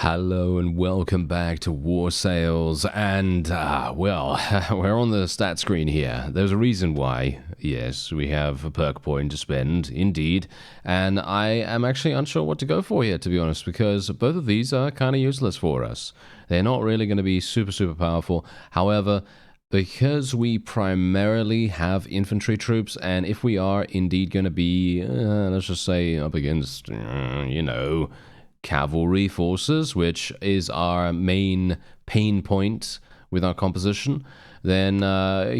Hello and welcome back to War Sales, and well, we're on the stat screen here. There's a reason why. Yes, we have a perk point to spend, indeed, and I am actually unsure what to go for here, to be honest, because both of these are kind of useless for us. They're not really going to be super powerful. However, because we primarily have infantry troops, and if we are indeed going to be, let's just say, up against, cavalry forces, which is our main pain point with our composition, then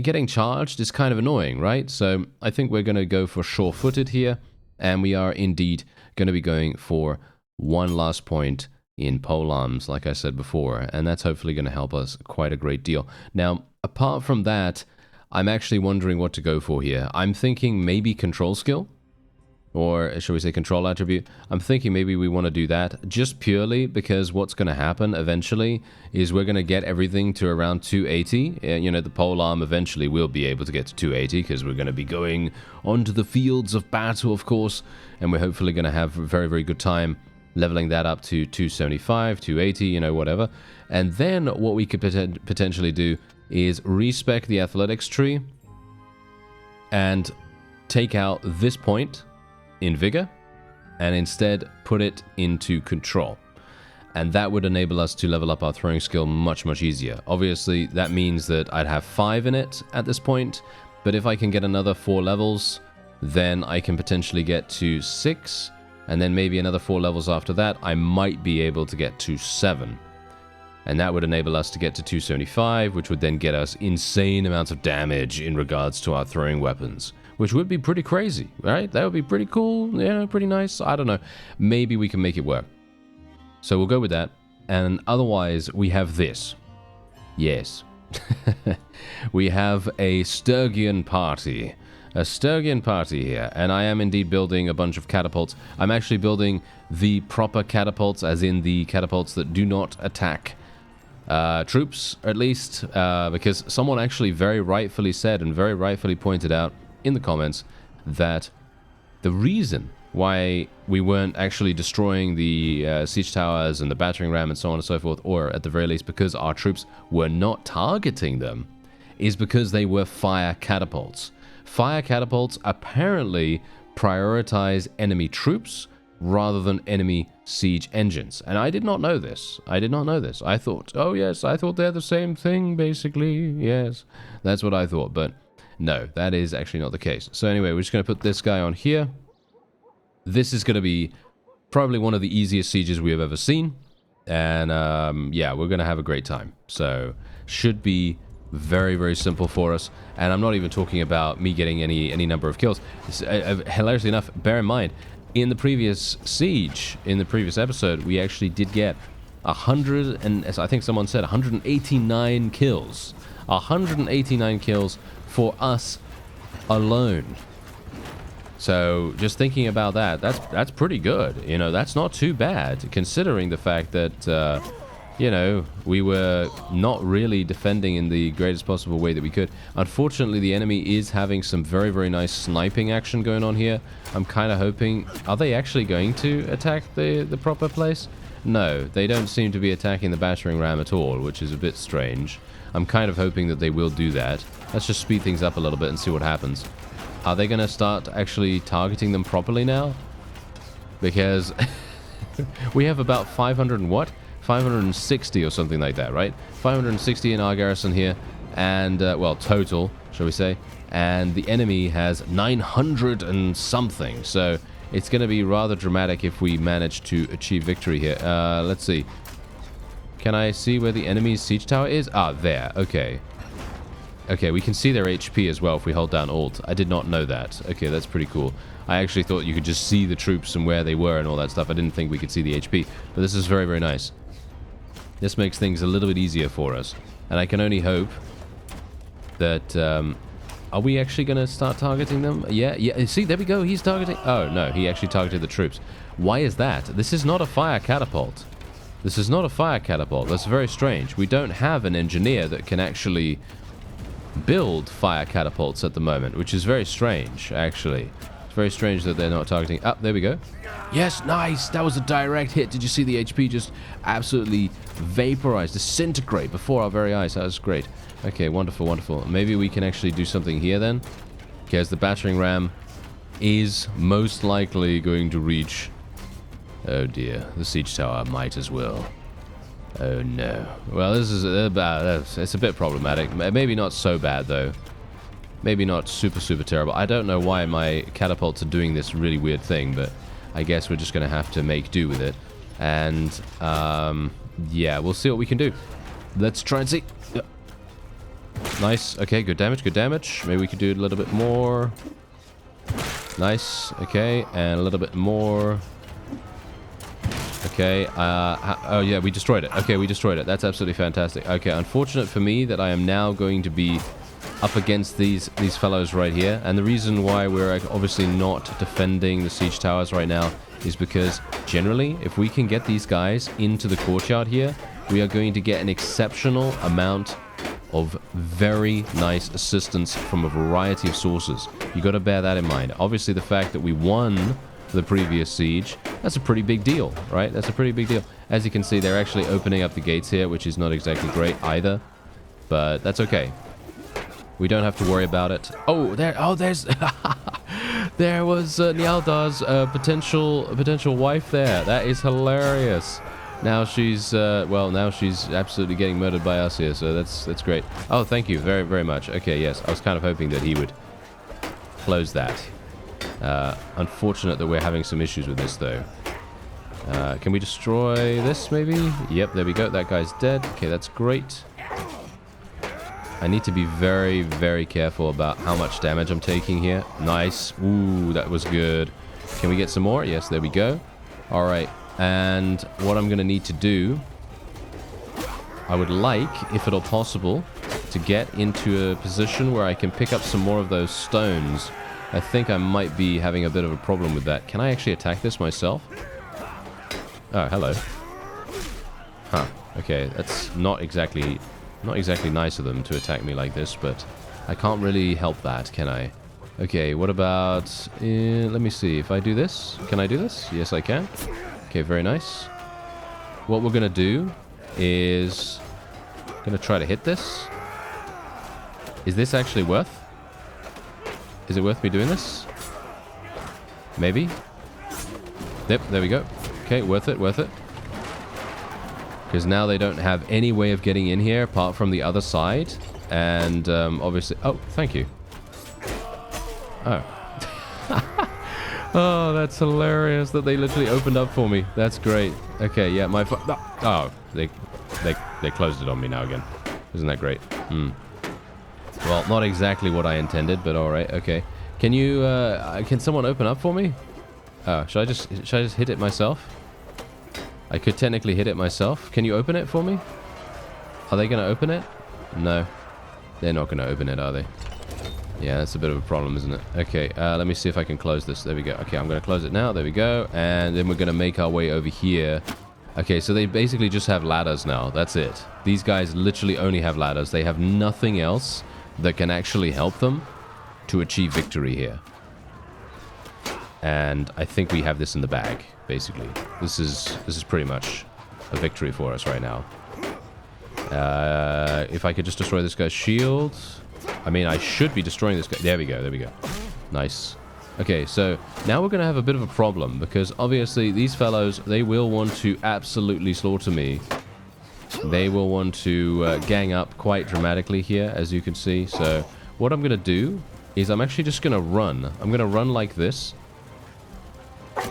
getting charged is kind of annoying, right? So I think we're going to go for sure-footed here, and we are indeed going to be going for one last point in polearms, like I said before, and that's hopefully going to help us quite a great deal. Now, apart from that, I'm actually wondering what to go for here. I'm thinking maybe control skill, or should we say control attribute. I'm thinking maybe we want to do that just purely because what's going to happen eventually is we're going to get everything to around 280. The polearm eventually will be able to get to 280 because we're going to be going onto the fields of battle, of course, and we're hopefully going to have a very good time leveling that up to 275, 280, whatever. And then what we could potentially do is respec the athletics tree and take out this point in vigor and instead put it into control, and that would enable us to level up our throwing skill much easier. Obviously that means that I'd have 5 in it at this point, but if I can get another 4 levels, then I can potentially get to 6, and then maybe another 4 levels after that I might be able to get to 7, and that would enable us to get to 275, which would then get us insane amounts of damage in regards to our throwing weapons, which would be pretty crazy, right? That would be pretty cool, pretty nice. I don't know. Maybe we can make it work. So we'll go with that. And otherwise, we have this. Yes. We have a Sturgian party. A Sturgian party here. And I am indeed building a bunch of catapults. I'm actually building the proper catapults, as in the catapults that do not attack troops, at least. Because someone actually very rightfully said and very rightfully pointed out in the comments that the reason why we weren't actually destroying the siege towers and the battering ram and so on and so forth, or at the very least because our troops were not targeting them, is because they were fire catapults. Fire catapults apparently prioritize enemy troops rather than enemy siege engines, and I did not know this. I thought, oh yes, I thought they're the same thing basically. Yes, that's what I thought, but no, that is actually not the case. So anyway, we're just going to put this guy on here. This is going to be probably one of the easiest sieges we have ever seen. And yeah, we're going to have a great time. So should be very simple for us. And I'm not even talking about me getting any number of kills. Hilariously enough, bear in mind, in the previous siege, in the previous episode, we actually did get 100, and as I think someone said, 189 kills. 189 kills for us alone. So just thinking about that, that's pretty good. That's not too bad considering the fact that we were not really defending in the greatest possible way that we could. Unfortunately, the enemy is having some very nice sniping action going on here. I'm kind of hoping, are they actually going to attack the proper place? No, they don't seem to be attacking the battering ram at all, which is a bit strange. I'm kind of hoping that they will do that. Let's just speed things up a little bit and see what happens. Are they going to start actually targeting them properly now? Because we have about 500 and what? 560 or something like that, right? 560 in our garrison here, and, well, total, shall we say. And the enemy has 900 and something, so it's going to be rather dramatic if we manage to achieve victory here. Let's see. Can I see where the enemy's siege tower is? Ah, there. Okay. Okay, we can see their HP as well if we hold down Alt. I did not know that. Okay, that's pretty cool. I actually thought you could just see the troops and where they were and all that stuff. I didn't think we could see the HP. But this is very nice. This makes things a little bit easier for us. And I can only hope that... are we actually going to start targeting them? Yeah. See, there we go. He's targeting... Oh, no. He actually targeted the troops. Why is that? This is not a fire catapult. This is not a fire catapult. That's very strange. We don't have an engineer that can actually build fire catapults at the moment, which is very strange, actually. very strange that they're not targeting. Up, there we go. Yes, nice. That was a direct hit. Did you see the HP just absolutely vaporize, disintegrate before our very eyes? That was great. Okay, wonderful, wonderful. Maybe we can actually do something here then. Okay, as the battering ram is most likely going to reach... Oh dear, the siege tower might as well. Oh no. Well, this is it's a bit problematic. Maybe not so bad though. Maybe not super, super terrible. I don't know why my catapults are doing this really weird thing, but I guess we're just going to have to make do with it. And, yeah, we'll see what we can do. Let's try and see. Nice. Okay, good damage, good damage. Maybe we could do a little bit more. Nice. Okay, and a little bit more. Okay, oh yeah, we destroyed it. Okay, we destroyed it. That's absolutely fantastic. Okay, unfortunate for me that I am now going to be up against these fellows right here. And the reason why we're obviously not defending the siege towers right now is because generally, if we can get these guys into the courtyard here, we are going to get an exceptional amount of very nice assistance from a variety of sources. You got to bear that in mind. Obviously, the fact that we won the previous siege, that's a pretty big deal, right? That's a pretty big deal. As you can see, they're actually opening up the gates here, which is not exactly great either, but that's okay. We don't have to worry about it. Oh, there's there was Nialdar's potential wife there. That is hilarious. Now she's now she's absolutely getting murdered by us here, so that's great. Oh, thank you very, very much. Okay, yes, I was kind of hoping that he would close that. Unfortunate that we're having some issues with this though. Can we destroy this maybe? Yep, there we go. That guy's dead. Okay, that's great. I need to be very, very careful about how much damage I'm taking here. Nice. Ooh, that was good. Can we get some more? Yes, there we go. All right. And what I'm going to need to do, I would like, if at all possible, to get into a position where I can pick up some more of those stones. I think I might be having a bit of a problem with that. Can I actually attack this myself? Oh, hello. Huh. Okay, that's not exactly nice of them to attack me like this, but I can't really help that, can I? Okay, what about... let me see. If I do this, can I do this? Yes, I can. Okay, very nice. What we're going to do is... going to try to hit this. Is this actually worth? Is it worth me doing this? Maybe. Yep, there we go. Okay, worth it, worth it. Because now they don't have any way of getting in here apart from the other side. And obviously... Oh, thank you. Oh. Oh, that's hilarious that they literally opened up for me. That's great. Okay, yeah, my... Oh, they closed it on me now again. Isn't that great? Hmm. Well, not exactly what I intended, but all right. Okay. Can you... can someone open up for me? Oh, should I just hit it myself? I could technically hit it myself. Can you open it for me? Are they going to open it? No. They're not going to open it, are they? Yeah, that's a bit of a problem, isn't it? Okay, let me see if I can close this. There we go. Okay, I'm going to close it now. There we go. And then we're going to make our way over here. Okay, so they basically just have ladders now. That's it. These guys literally only have ladders. They have nothing else that can actually help them to achieve victory here. And I think we have this in the bag, basically. This is pretty much a victory for us right now. If I could just destroy this guy's shield. I mean, I should be destroying this guy. There we go, there we go. Nice. Okay, so now we're going to have a bit of a problem, because obviously these fellows, they will want to absolutely slaughter me. They will want to gang up quite dramatically here, as you can see. So what I'm going to do is I'm actually just going to run. I'm going to run like this.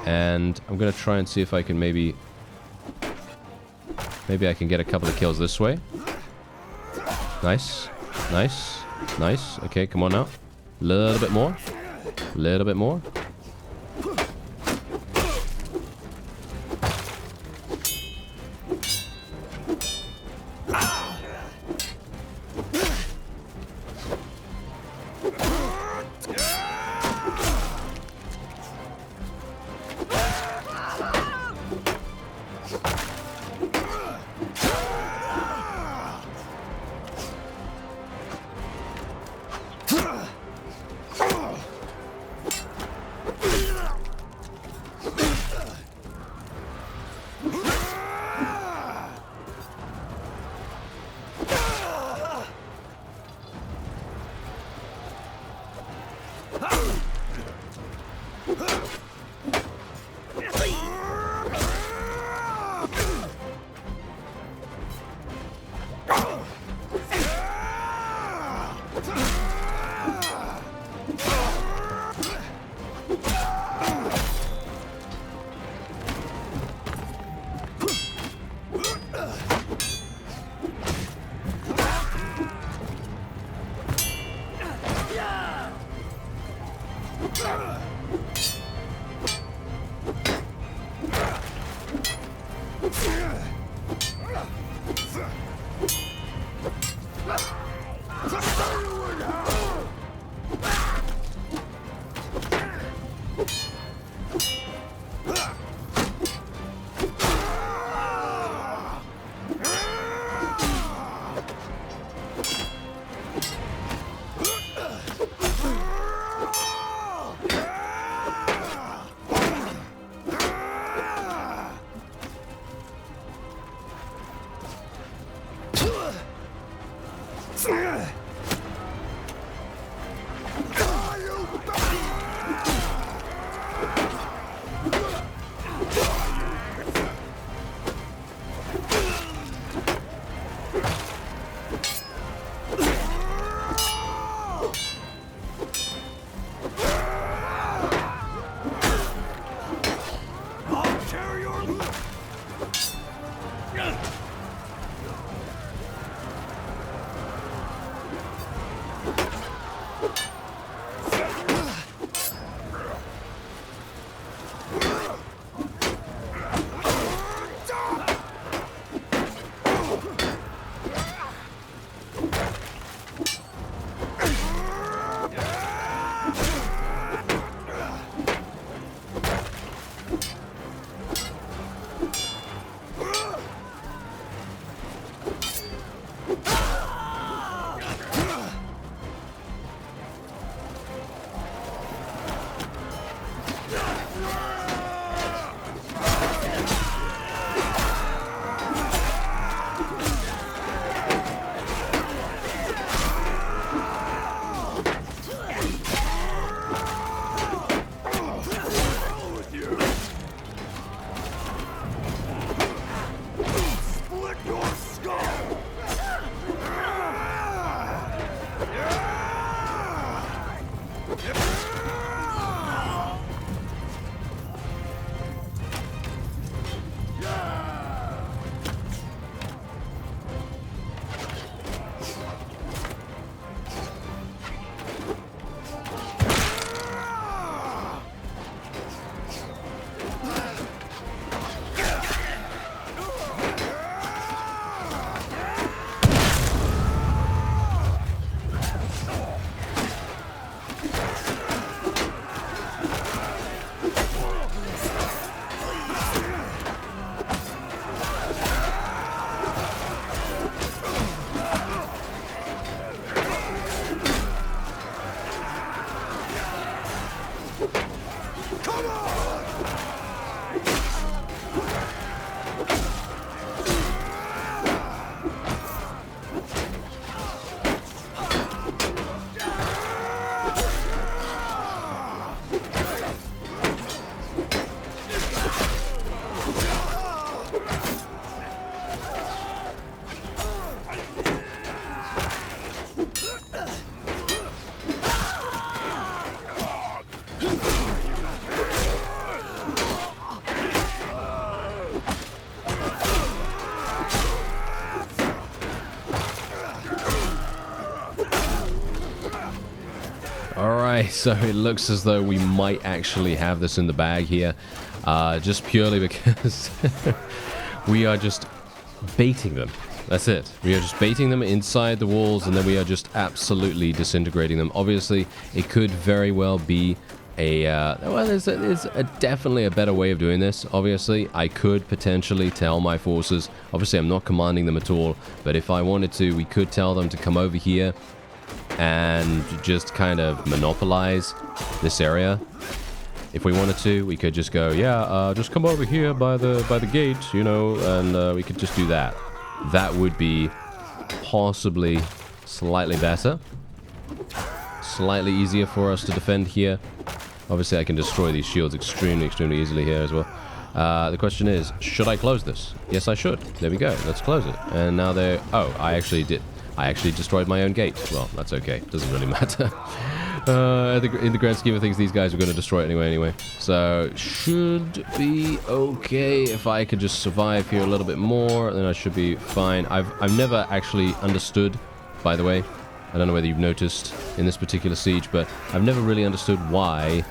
And I'm going to try and see if I can maybe I can get a couple of kills this way. Nice. Nice. Nice. Okay, come on now. A little bit more. A little bit more. Alright, so it looks as though we might actually have this in the bag here. Just purely because we are just baiting them. That's it. We are just baiting them inside the walls, and then we are just absolutely disintegrating them. Obviously, it could very well be a... well, there's definitely a better way of doing this. Obviously, I could potentially tell my forces... Obviously, I'm not commanding them at all, but if I wanted to, we could tell them to come over here and just kind of monopolize this area. If we wanted to, we could just go, yeah, just come over here by the gate, you know, and we could just do that. That would be possibly slightly better. Slightly easier for us to defend here. Obviously, I can destroy these shields extremely easily here as well. The question is, should I close this? Yes, I should. There we go. Let's close it. And now they're... Oh, I actually did. I actually destroyed my own gate. Well, that's okay. Doesn't really matter. In the grand scheme of things, these guys are going to destroy it anyway. So, should be okay if I could just survive here a little bit more. Then I should be fine. I've never actually understood, by the way. I don't know whether you've noticed in this particular siege, but I've never really understood why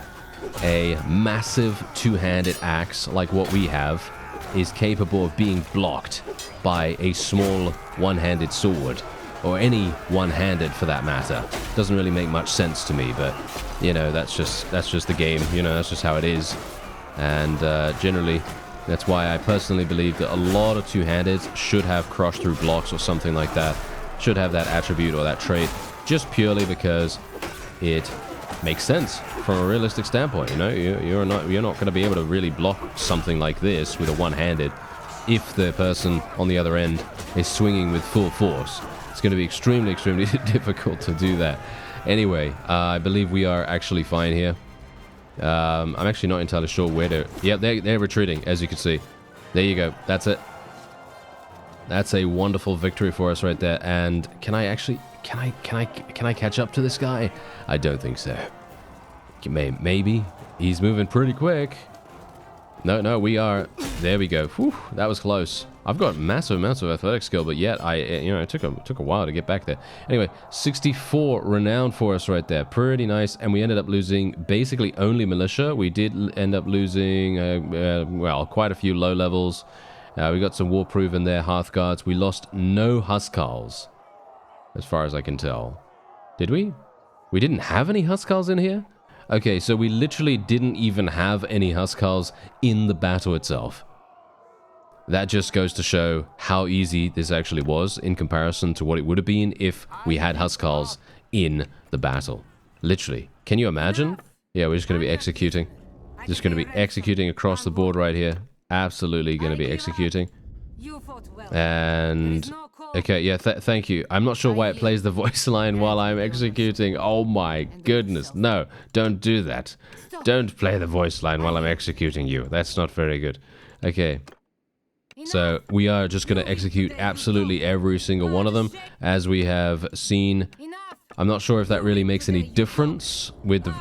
a massive two-handed axe like what we have is capable of being blocked by a small one-handed sword. Or any one-handed for that matter. Doesn't really make much sense to me, but you know, that's just the game. You know, that's just how it is. And generally, that's why I personally believe that a lot of two-handeds should have crush through blocks or something like that. Should have that attribute or that trait, just purely because it makes sense from a realistic standpoint. You know, you're not going to be able to really block something like this with a one-handed if the person on the other end is swinging with full force. It's going to be extremely difficult to do that. Anyway, I believe we are actually fine here. I'm actually not entirely sure where to... Yeah, they're retreating, as you can see. There you go. That's it. That's a wonderful victory for us right there. And can I actually... Can I catch up to this guy? I don't think so. Maybe. He's moving pretty quick. No, we are... There we go. Whew, that was close. I've got massive amounts of athletic skill, but yet it took a while to get back there. Anyway, 64 renown for us right there. Pretty nice. And we ended up losing basically only militia. We did end up losing, well, quite a few low levels. We got some warproof in there, Hearthguards. We lost no Huskarls, as far as I can tell. Did we? We didn't have any Huskarls in here? Okay, so we literally didn't even have any Huskarls in the battle itself. That just goes to show how easy this actually was in comparison to what it would have been if we had Huskarls in the battle. Literally. Can you imagine? Yeah, we're just going to be executing. Just going to be executing across the board right here. Absolutely going to be executing. And... okay, yeah, thank you. I'm not sure why it plays the voice line while I'm executing. Oh my goodness. No, don't do that. Don't play the voice line while I'm executing you. That's not very good. Okay. So we are just going to execute absolutely every single one of them, as we have seen. I'm not sure if that really makes any difference with the,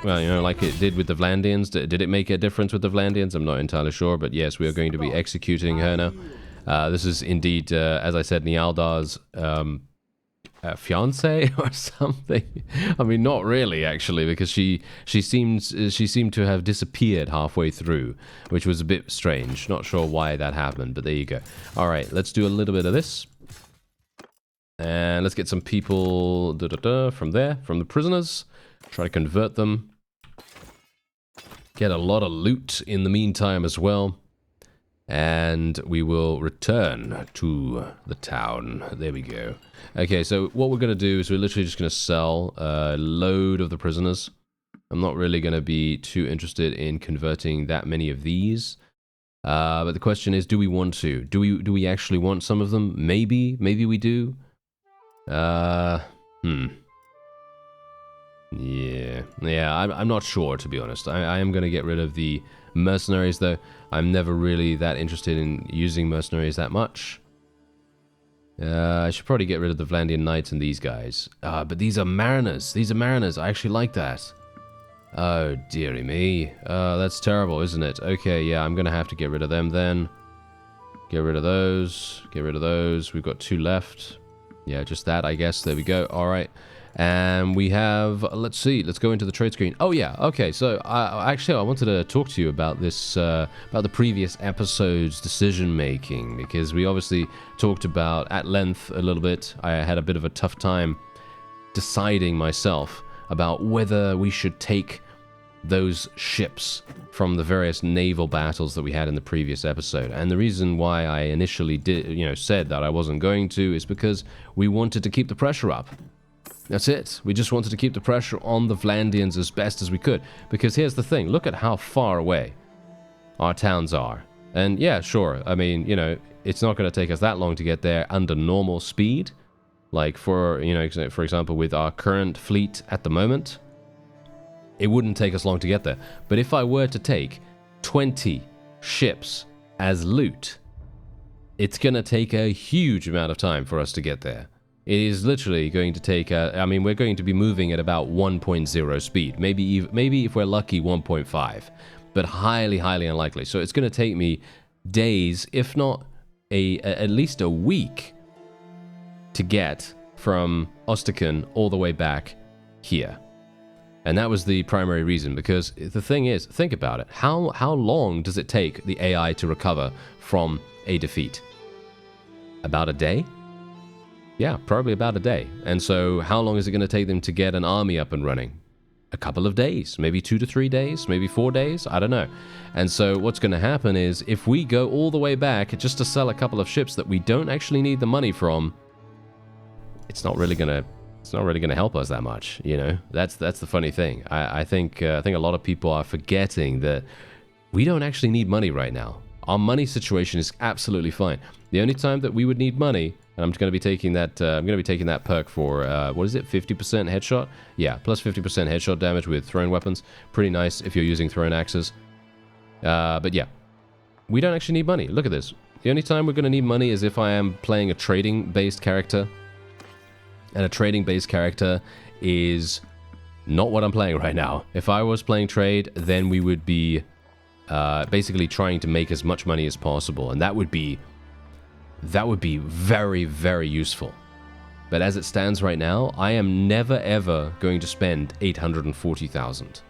like it did with the Vlandians. Did it make a difference with the Vlandians? I'm not entirely sure, but yes, we are going to be executing her now. This is indeed, as I said, Nialdar's fiance or something. I mean, not really, actually, because she seemed to have disappeared halfway through, which was a bit strange. Not sure why that happened, but there you go. All right, let's do a little bit of this, and let's get some people from there, from the prisoners. Try to convert them. Get a lot of loot in the meantime as well. And we will return to the town. There we go. Okay, so what we're going to do is we're literally just going to sell a load of the prisoners. I'm not really going to be too interested in converting that many of these. But the question is, do we want to? Do we actually want some of them? Maybe we do. Yeah, I'm not sure, to be honest. I am going to get rid of the mercenaries, though. I'm never really that interested in using mercenaries that much. I should probably get rid of the Vlandian Knights and these guys. But these are mariners. These are mariners. I actually like that. Oh, dearie me. That's terrible, isn't it? Okay, yeah, I'm going to have to get rid of them then. Get rid of those. Get rid of those. We've got 2 left. Yeah, just that, I guess. There we go. All right. And we have, let's see, let's go into the trade screen. Oh yeah, okay, so actually I wanted to talk to you about this, about the previous episode's decision making, because we obviously talked about at length a little bit. I had a bit of a tough time deciding myself about whether we should take those ships from the various naval battles that we had in the previous episode. And the reason why I initially said that I wasn't going to is because we wanted to keep the pressure up. That's it. We just wanted to keep the pressure on the Vlandians as best as we could. Because here's the thing. Look at how far away our towns are. And yeah, sure. I mean, it's not going to take us that long to get there under normal speed. Like for example, with our current fleet at the moment, it wouldn't take us long to get there. But if I were to take 20 ships as loot, it's going to take a huge amount of time for us to get there. It is literally going to take, I mean, we're going to be moving at about 1.0 speed. Maybe if we're lucky, 1.5. But highly, highly unlikely. So it's going to take me days, if not at least a week, to get from Osterken all the way back here. And that was the primary reason, because the thing is, think about it. How long does it take the AI to recover from a defeat? About a day? Yeah, probably about a day. And so how long is it going to take them to get an army up and running? A couple of days, maybe 2 to 3 days, maybe 4 days, I don't know. And so what's going to happen is if we go all the way back just to sell a couple of ships that we don't actually need the money from, it's not really going to help us that much, That's the funny thing. I think a lot of people are forgetting that we don't actually need money right now. Our money situation is absolutely fine. The only time that we would need money, and I'm going to be taking that. I'm going to be taking that perk for what is it? 50% headshot. Yeah, plus 50% headshot damage with thrown weapons. Pretty nice if you're using thrown axes. But yeah, we don't actually need money. Look at this. The only time we're going to need money is if I am playing a trading-based character, and a trading-based character is not what I'm playing right now. If I was playing trade, then we would be basically trying to make as much money as possible, and that would be that would be very, very useful. But as it stands right now, I am never ever going to spend 840,000.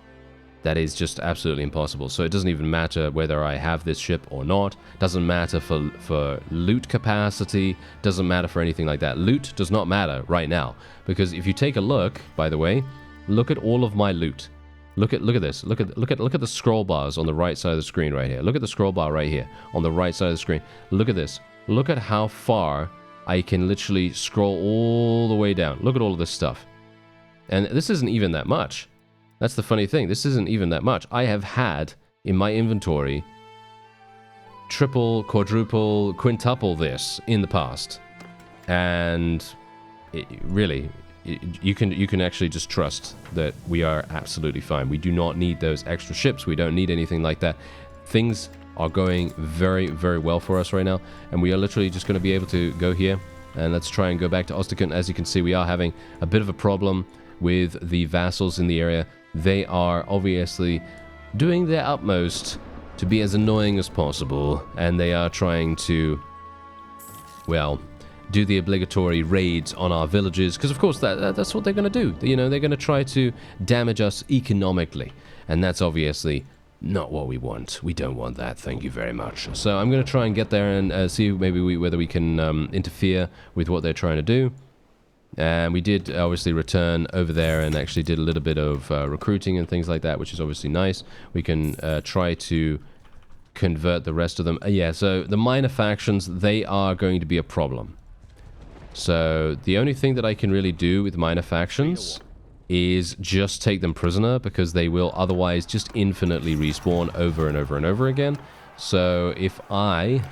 That is just absolutely impossible. So it doesn't even matter whether I have this ship or not. Doesn't matter for loot capacity. Doesn't matter for anything like that. Loot does not matter right now. Because if you take a look, by the way, look at all of my loot. Look at this. Look at the scroll bars on the right side of the screen right here. Look at the scroll bar right here on the right side of the screen. Look at this. Look at how far I can literally scroll all the way down. Look at all of this stuff. And this isn't even that much. That's the funny thing. This isn't even that much. I have had in my inventory triple, quadruple, quintuple this in the past. And you can actually just trust that we are absolutely fine. We do not need those extra ships. We don't need anything like that. Things are going very, very well for us right now. And we are literally just going to be able to go here. And let's try and go back to Osterkund. As you can see, we are having a bit of a problem with the vassals in the area. They are obviously doing their utmost to be as annoying as possible, and they are trying to, well, do the obligatory raids on our villages, because of course that's what they're going to do. You know, they're going to try to damage us economically, and that's obviously not what we want. We don't want that, thank you very much. So I'm going to try and get there and see maybe whether we can interfere with what they're trying to do. And we did obviously return over there and actually did a little bit of recruiting and things like that, which is obviously nice. We can try to convert the rest of them. Yeah, so the minor factions, they are going to be a problem. So the only thing that I can really do with minor factions is just take them prisoner, because they will otherwise just infinitely respawn over and over and over again. So if I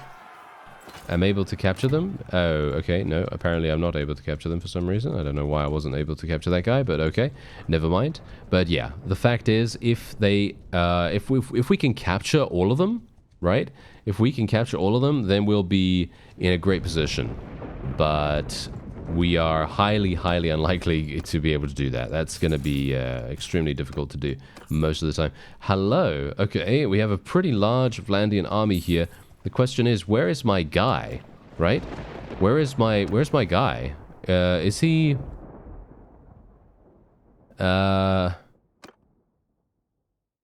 am able to capture them. Oh, okay. No, apparently I'm not able to capture them for some reason. I don't know why I wasn't able to capture that guy, but okay. Never mind. But yeah, the fact is, if they, if we can capture all of them, right? If we can capture all of them, then we'll be in a great position. But we are highly, highly unlikely to be able to do that. That's going to be extremely difficult to do most of the time. Hello. Okay, we have a pretty large Vlandian army here. The question is, where is my guy, right? Where's my guy? Is he...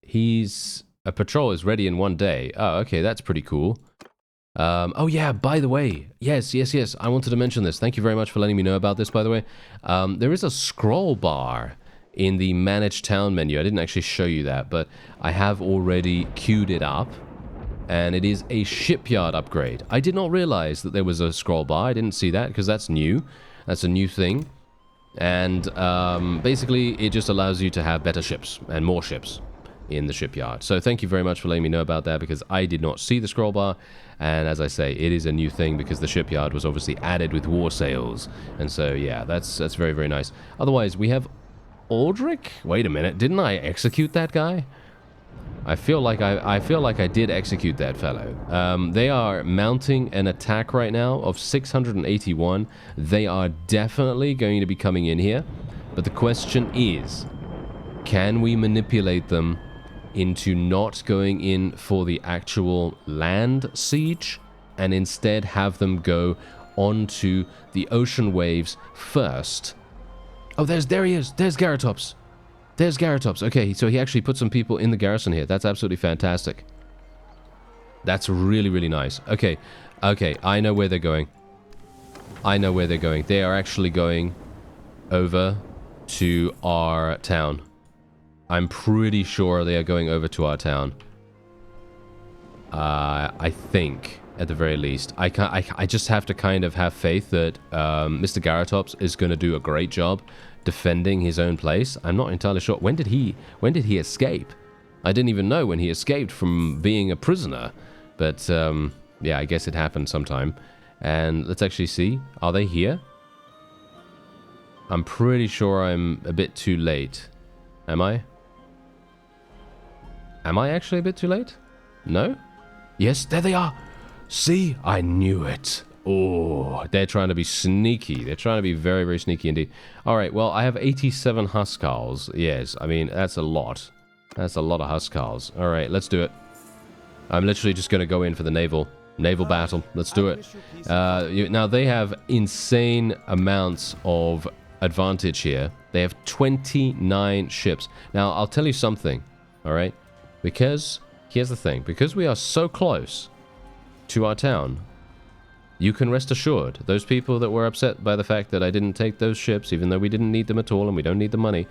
He's... A patrol is ready in 1 day. Oh, okay, that's pretty cool. Oh yeah, by the way, yes, I wanted to mention this. Thank you very much for letting me know about this, by the way. There is a scroll bar in the Manage Town menu. I didn't actually show you that, but I have already queued it up. And it is a shipyard upgrade. I did not realize that there was a scroll bar. I didn't see that because that's new. That's a new thing. And basically, it just allows you to have better ships and more ships in the shipyard. So thank you very much for letting me know about that, because I did not see the scroll bar. And as I say, it is a new thing because the shipyard was obviously added with war sails. And so, yeah, that's very, very nice. Otherwise, we have Aldrich. Wait a minute. Didn't I execute that guy? I feel like I did execute that fellow. They are mounting an attack right now of 681. They are definitely going to be coming in here. But the question is, can we manipulate them into not going in for the actual land siege and instead have them go onto the ocean waves first? Oh, there he is. There's Garatops. There's Garatops. Okay, so he actually put some people in the garrison here. That's absolutely fantastic. That's really, really nice. Okay, I know where they're going. They are actually going over to our town. I'm pretty sure they are going over to our town. I think, at the very least. I just have to kind of have faith that Mr. Garatops is going to do a great job defending his own place. I'm not entirely sure. When did he escape? I didn't even know when he escaped from being a prisoner. But yeah, I guess it happened sometime. And let's actually see. Are they here? I'm pretty sure I'm a bit too late. Am I? Am I actually a bit too late? No? Yes, there they are. See? I knew it. Oh, they're trying to be sneaky. They're trying to be very, very sneaky indeed. All right, well, I have 87 Huskars. Yes, I mean, that's a lot. That's a lot of Huskars. All right, let's do it. I'm literally just going to go in for the naval. Naval battle. Let's do it. Now, they have insane amounts of advantage here. They have 29 ships. Now, I'll tell you something, all right? Because, here's the thing. Because we are so close to our town, you can rest assured, those people that were upset by the fact that I didn't take those ships, even though we didn't need them at all and we don't need the money,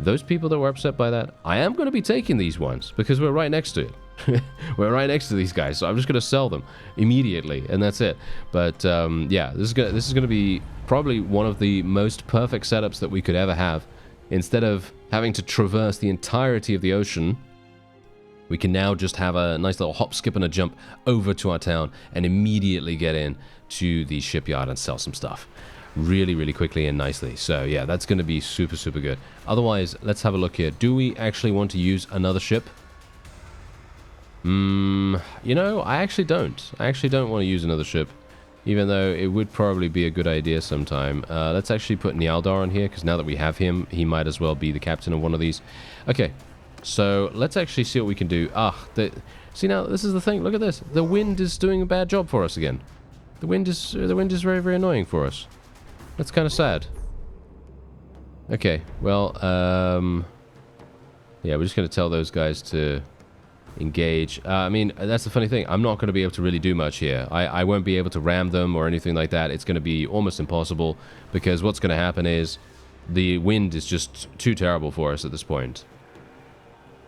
those people that were upset by that, I am going to be taking these ones because we're right next to it. We're right next to these guys, so I'm just going to sell them immediately, and that's it. But yeah, this is going to be probably one of the most perfect setups that we could ever have. Instead of having to traverse the entirety of the ocean, we can now just have a nice little hop, skip, and a jump over to our town and immediately get in to the shipyard and sell some stuff really, really quickly and nicely. So yeah, that's going to be super, super good. Otherwise, let's have a look here. Do we actually want to use another ship? You know, I actually don't. I actually don't want to use another ship, even though it would probably be a good idea sometime. Let's actually put Nialdar on here, because now that we have him, he might as well be the captain of one of these. Okay, so let's actually see what we can do. See, now this is the thing. Look at this. The wind is doing a bad job for us again. The wind is very, very annoying for us. That's kind of sad. Okay, well, yeah, we're just going to tell those guys to engage. I mean, that's the funny thing. I'm not going to be able to really do much here. I won't be able to ram them or anything like that. It's going to be almost impossible, because what's going to happen is the wind is just too terrible for us at this point.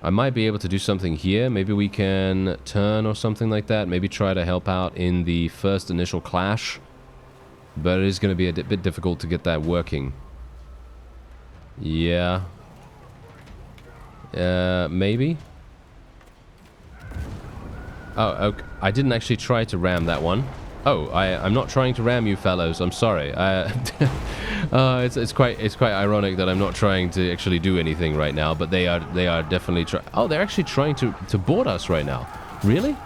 I might be able to do something here. Maybe we can turn or something like that. Maybe try to help out in the first initial clash. But it is going to be a bit difficult to get that working. Yeah. Maybe. Oh, okay. I didn't actually try to ram that one. Oh, I'm not trying to ram you fellows. I'm sorry. It's quite ironic that I'm not trying to actually do anything right now, but they are definitely trying. Oh, they're actually trying to board us right now. Really?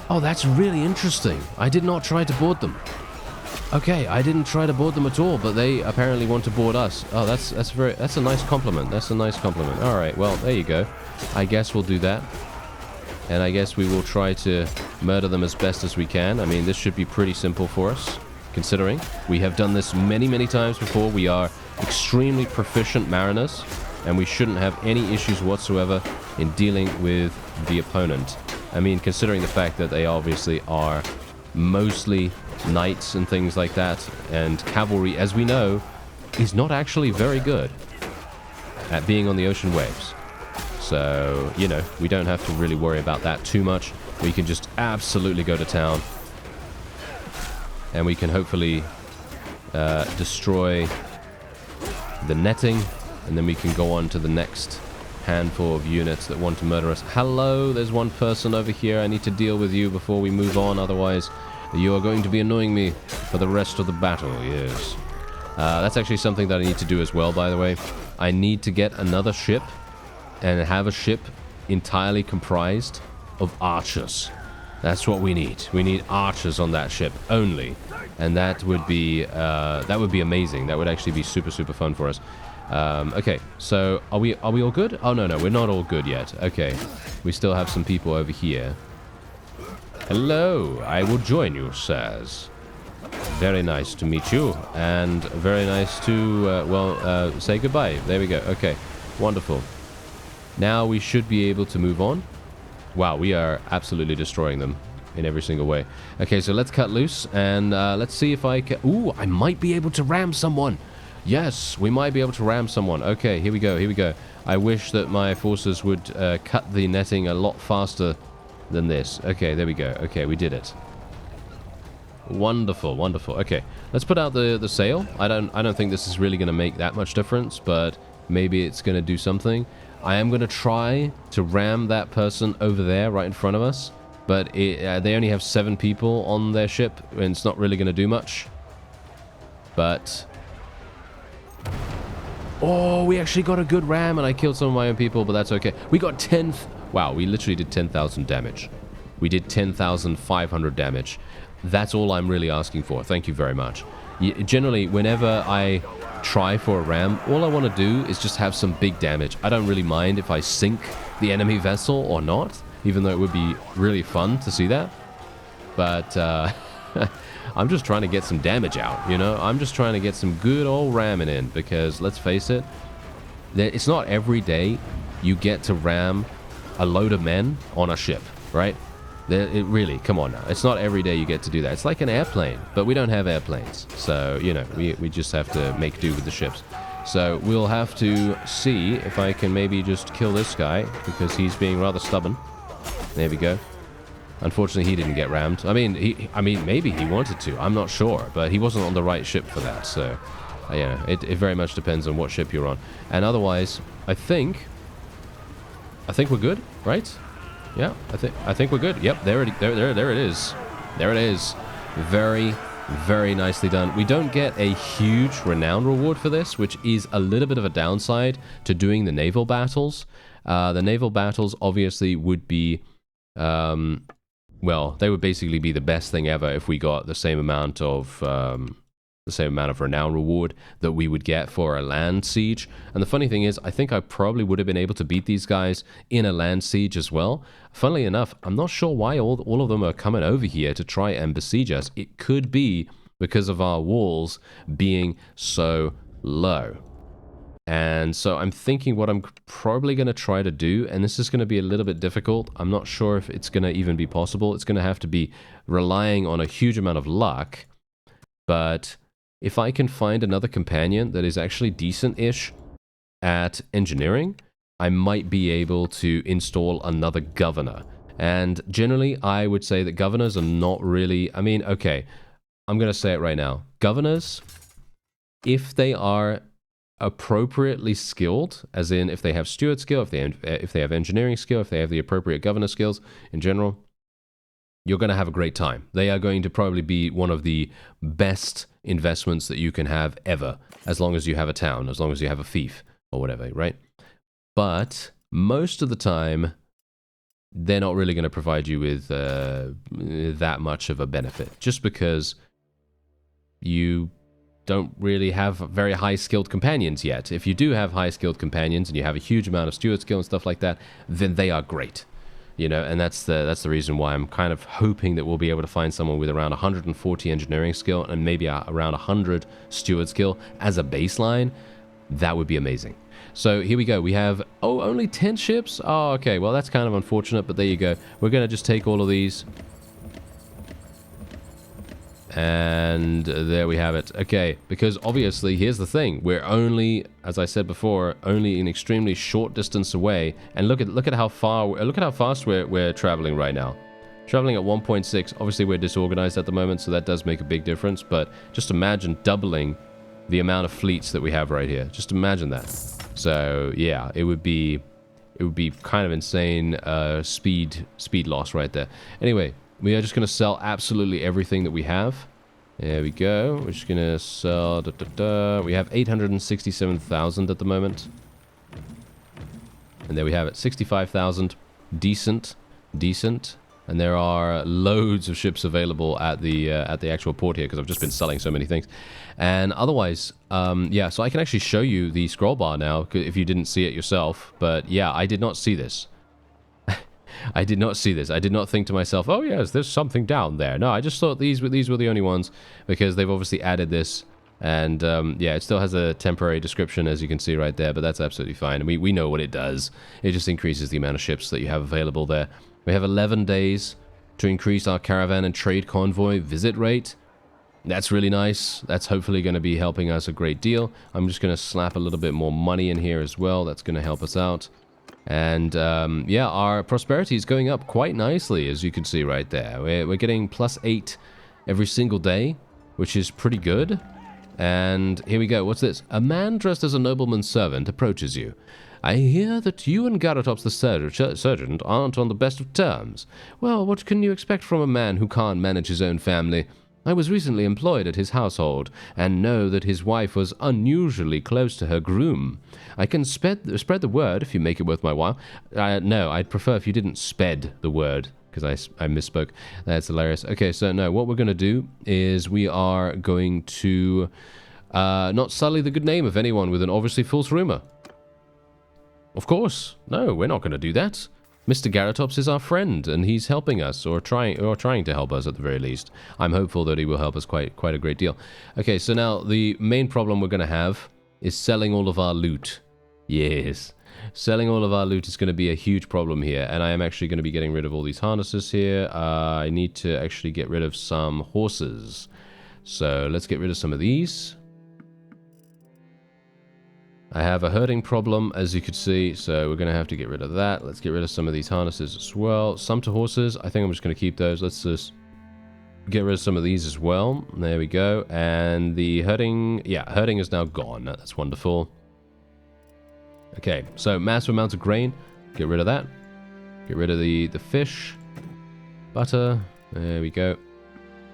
Oh, that's really interesting. I did not try to board them. Okay, I didn't try to board them at all, but they apparently want to board us. Oh, that's a nice compliment. That's a nice compliment. All right, well, there you go. I guess we'll do that. And I guess we will try to murder them as best as we can. I mean, this should be pretty simple for us, considering we have done this many, many times before. We are extremely proficient mariners, and we shouldn't have any issues whatsoever in dealing with the opponent. I mean, considering the fact that they obviously are mostly knights and things like that, and cavalry, as we know, is not actually very good at being on the ocean waves. So, you know, we don't have to really worry about that too much. We can just absolutely go to town, and we can hopefully destroy the netting, and then we can go on to the next handful of units that want to murder us. Hello, there's one person over here. I need to deal with you before we move on, otherwise you are going to be annoying me for the rest of the battle. Yes. That's actually something that I need to do as well, by the way. I need to get another ship and have a ship entirely comprised of archers. That's what we need. We need archers on that ship only, and that would be amazing. That would actually be super, super fun for us. Okay, so are we all good? Oh no, we're not all good yet. Okay, we still have some people over here. Hello, I will join you, sirs. Very nice to meet you, and very nice to say goodbye. There we go. Okay, wonderful. Now we should be able to move on. Wow, we are absolutely destroying them in every single way. Okay, so let's cut loose, and let's see if I can... Ooh, I might be able to ram someone. Yes, we might be able to ram someone. Okay, here we go, here we go. I wish that my forces would cut the netting a lot faster than this. Okay, there we go. Okay, we did it. Wonderful, wonderful. Okay, let's put out the sail. I don't think this is really going to make that much difference, but maybe it's going to do something. I am going to try to ram that person over there right in front of us, but they only have 7 people on their ship, and it's not really going to do much. But... oh, we actually got a good ram, and I killed some of my own people, but that's okay. We got 10... wow, we literally did 10,000 damage. We did 10,500 damage. That's all I'm really asking for. Thank you very much. Generally, whenever I try for a ram, all I want to do is just have some big damage. I don't really mind if I sink the enemy vessel or not, even though it would be really fun to see that. but I'm just trying to get some damage out, you know? I'm just trying to get some good old ramming in, because let's face it, it's not every day you get to ram a load of men on a ship, right? It really, come on now. It's not every day you get to do that. It's like an airplane, but we don't have airplanes. So, you know, we just have to make do with the ships. So we'll have to see if I can maybe just kill this guy, because he's being rather stubborn. There we go. Unfortunately, he didn't get rammed. I mean, maybe he wanted to. I'm not sure, but he wasn't on the right ship for that. So, yeah, it very much depends on what ship you're on. And otherwise, I think we're good, right? Yeah, I think we're good. Yep, there it is. There it is. Very, very nicely done. We don't get a huge renown reward for this, which is a little bit of a downside to doing the naval battles. The naval battles obviously would be, well, they would basically be the best thing ever if we got the same amount of renown reward that we would get for a land siege. And the funny thing is, I think I probably would have been able to beat these guys in a land siege as well. Funnily enough, I'm not sure why all of them are coming over here to try and besiege us. It could be because of our walls being so low. And so I'm thinking what I'm probably going to try to do, and this is going to be a little bit difficult. I'm not sure if it's going to even be possible. It's going to have to be relying on a huge amount of luck. But if I can find another companion that is actually decent-ish at engineering, I might be able to install another governor. And generally, I would say that governors are not really... I mean, okay, I'm going to say it right now. Governors, if they are appropriately skilled, as in if they have steward skill, if they have engineering skill, if they have the appropriate governor skills in general, you're going to have a great time. They are going to probably be one of the best investments that you can have ever, as long as you have a town, as long as you have a fief, or whatever, right? But most of the time, they're not really going to provide you with that much of a benefit, just because you don't really have very high-skilled companions yet. If you do have high-skilled companions, and you have a huge amount of steward skill and stuff like that, then they are great. You know, and that's the reason why I'm kind of hoping that we'll be able to find someone with around 140 engineering skill and maybe around 100 steward skill as a baseline. That would be amazing. So here we go. We have, only 10 ships? Oh, okay. Well, that's kind of unfortunate, but there you go. We're going to just take all of these. And there we have it. Okay, because obviously, here's the thing. We're only, as I said before, only an extremely short distance away. And look at how fast we're traveling right now. Traveling at 1.6. Obviously, we're disorganized at the moment, so that does make a big difference. But just imagine doubling the amount of fleets that we have right here. Just imagine that. So yeah, it would be kind of insane speed loss right there. Anyway. We are just going to sell absolutely everything that we have. There we go. We're just going to sell... We have 867,000 at the moment. And there we have it. 65,000. Decent. And there are loads of ships available at the actual port here, because I've just been selling so many things. And otherwise, yeah, so I can actually show you the scroll bar now, if you didn't see it yourself. But yeah, I did not see this. I did not see this. I did not think to myself, oh yes, there's something down there. No, I just thought these were the only ones, because they've obviously added this. And yeah, it still has a temporary description, as you can see right there, but that's absolutely fine. And we know what it does. It just increases the amount of ships that you have available there. We have 11 days to increase our caravan and trade convoy visit rate. That's really nice. That's hopefully going to be helping us a great deal. I'm just going to slap a little bit more money in here as well. That's going to help us out. And yeah, our prosperity is going up quite nicely, as you can see right there. We're getting +8 every single day, which is pretty good. And here we go. What's this? A man dressed as a nobleman's servant approaches you. I hear that you and Garatops the sergeant aren't on the best of terms. Well, what can you expect from a man who can't manage his own family? I was recently employed at his household, and know that his wife was unusually close to her groom. I can spread the word if you make it worth my while. No, I'd prefer if you didn't sped the word, because I misspoke. That's hilarious. Okay, so no, what we're going to do is we are going to not sully the good name of anyone with an obviously false rumor. Of course. No, we're not going to do that. Mr. Garatops is our friend, and he's helping us, or trying to help us at the very least. I'm hopeful that he will help us quite a great deal. Okay, so now the main problem we're going to have is selling all of our loot. Yes. Selling all of our loot is going to be a huge problem here, and I am actually going to be getting rid of all these harnesses here. I need to actually get rid of some horses. So let's get rid of some of these. I have a herding problem, as you could see, so we're going to have to get rid of that. Let's get rid of some of these harnesses as well. Some to horses. I think I'm just going to keep those. Let's just get rid of some of these as well. There we go. And the herding, yeah, herding is now gone. That's wonderful. Okay, so massive amounts of grain. Get rid of that. Get rid of the fish. Butter. There we go.